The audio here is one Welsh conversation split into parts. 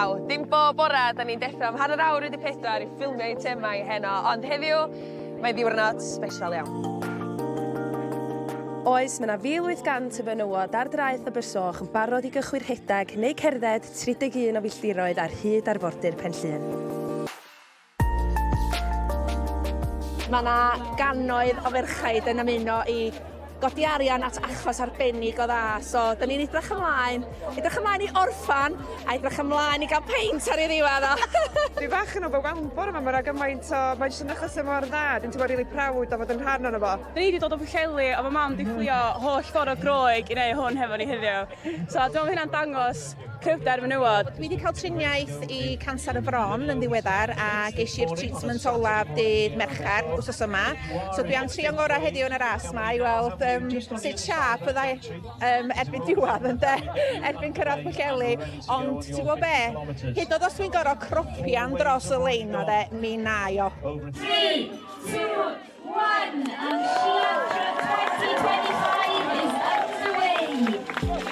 Waw, dim bob bora da ni'n deffro am 3:40 i ffilmio eitemau heno, ond heddiw mae'n ddiwrnod sbesial iawn. Oes, mae yna 1,800 o fenywod ar draeth y Byrsoch yn barod i gychwyn rhedeg neu cerdded 31 o filltiroedd ar hyd arfordir Penllyn. Mae yna gannoedd o ferchaid yn ymuno i godi arian at achos arbennig o dda. So, da ni'n edrych ymlaen i orffan, a edrych ymlaen i gael peint ar ei ddiwedd o. Dwi bach yn overwhelmed yma, mae'n gymaint o... Mae'n jyst yn achos mor dda, dwi'n teimlo rili proud o fod yn rhan o'n efo. Da ni wedi dod o Pwllheli, a mae mam wedi fflio holl ffordd o Groeg i wneud hwn hefo ni heddiw. So, dwi'n meddwl hynna'n dangos cryfder menywod. Dwi wedi cael triniaeth i canser y bron yn ddiweddar a ges i'r treatment olaf dydd Mercher wsos yma. So dwi am trio ngorau heddiw yn y ras yma i weld sut siap byddai erbyn diwedd erbyn cyrraedd Pwllheli. Ond ti'n gwybod be? Hyd oedd os dwi'n gorau cropian dros y lein o de, mi nai o. 3, 2, 1 and SheUltra 2025 is underway.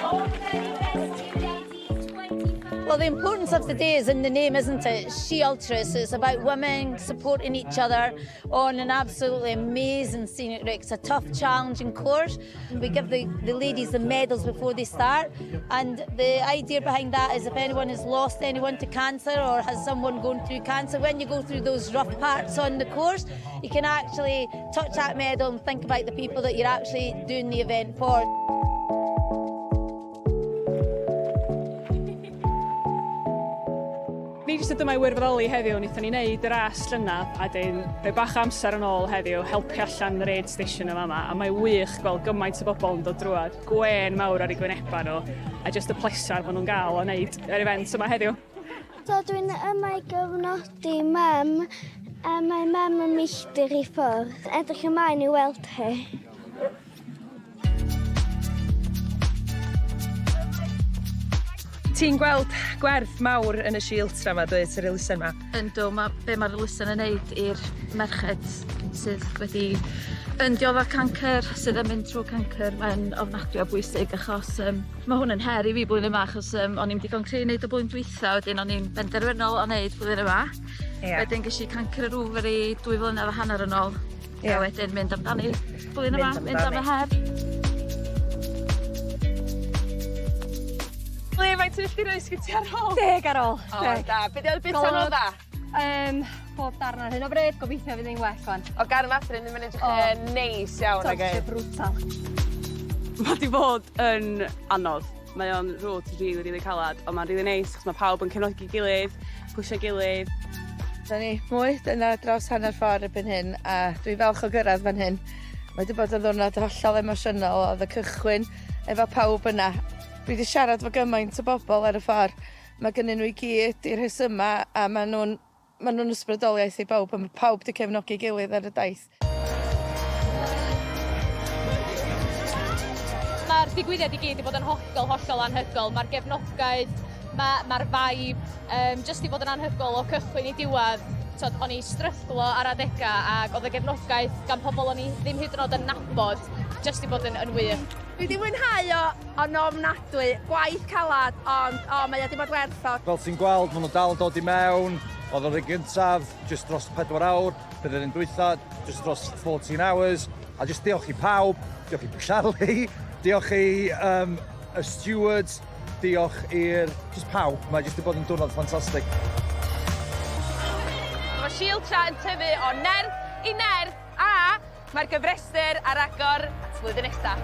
All the very best to ladies 25. Well, the importance of the day is in the name, isn't it? SheUltra, so it's about women supporting each other on an absolutely amazing scenic route. It's a tough, challenging course. We give the ladies the medals before they start, and the idea behind that is if anyone has lost anyone to cancer or has someone going through cancer, when you go through those rough parts on the course, you can actually touch that medal and think about the people that you're actually doing the event for. Ni jyst yma i wirfoddoli heddiw, wnaethon ni wneud y ras llynaf, a dyn rhoi bach amser yn ôl heddiw, helpu allan yr aid station yma, a mae'n wych gweld gymaint o bobl yn dod drwad. Gwen mawr ar ei gwynebau nhw, a jyst y plesar maen nhw'n gael o wneud yr event yma heddiw. So dwi'n yma i gyfnodi mam, a mae mam yn milltir i ffwrdd. Edrych ymlaen i weld hi. Ti'n gweld gwerth mawr yn y SheUltra yma, dweud, yr elusen yma? Yndw, be mae'r elusen yn neud i'r merched sydd wedi dioddef cancer, sydd yn mynd trwy cancer, mae'n ofnadwy o bwysig achos mae hwn yn her i fi blwyddyn yma achos o'n i'n digon creu wneud o blwyddyn dwytha, wedyn o'n i'n benderfynol o wneud blwyddyn yma. Wedyn ges i cancer yr oferi 2 flynedd a hanner yn ôl. A wedyn mynd amdani blwyddyn yma, mynd am y her. Faint ti'n eich rhoi sgwyti ar ôl? 10 ar ôl. O, da. Be di oedd bit o'n o dda? Pob darn ar hyn o bryd, gobeithio fydd hi'n well fan. O gar Matrin, ddim yn edrych neis iawn ag Torche brutal. Mae wedi bod yn anodd. Mae o'n rwt rili calad, ond mae'n rili neis, achos mae pawb yn cefnogi gilydd, pwysio gilydd. Da ni mwy dyna draws hanner ffordd erbyn hyn, a dwi falch o gyrraedd fan hyn. Mae wedi bod yn ddwrnod hollol emosiynol, oedd y cychwyn efo pawb yna. Dwi wedi siarad fo gymaint o bobl ar y ffordd. Mae gennyn nhw i gyd i'r rhesyma a maen nhw'n ysbrydoliaeth i bawb. Mae pawb wedi cefnogi gilydd ar y daith. Mae'r digwyddiad i gyd wedi bod yn hollol anhygoel. Mae'r gefnogaeth, mae'r vibe, jyst wedi bod yn anhygoel o cychwyn i diwedd. O'n i strythlo ar adega ac oedd y gefnogaeth gan pobl o'n i ddim hyd yn oed yn nabod, jyst wedi bod yn wych. Dwi wedi mwynhau o'n ofnadwy, gwaith calad, ond mae wedi bod werth o. Fel ti'n gweld, maen nhw dal yn dod i mewn, oedd yr un gyntaf, jyst dros 4 awr, bydd yr un dwytha, jyst dros 14 hours, a jyst diolch i pawb, diolch i Pwllheli, diolch i y stewards, diolch i'r pawb, mae jyst wedi bod yn diwrnod ffantastig. Mae SheUltra yn tyfu o nerth i nerth a mae'r gyfrestyr ar agor at flwyddyn nesaf.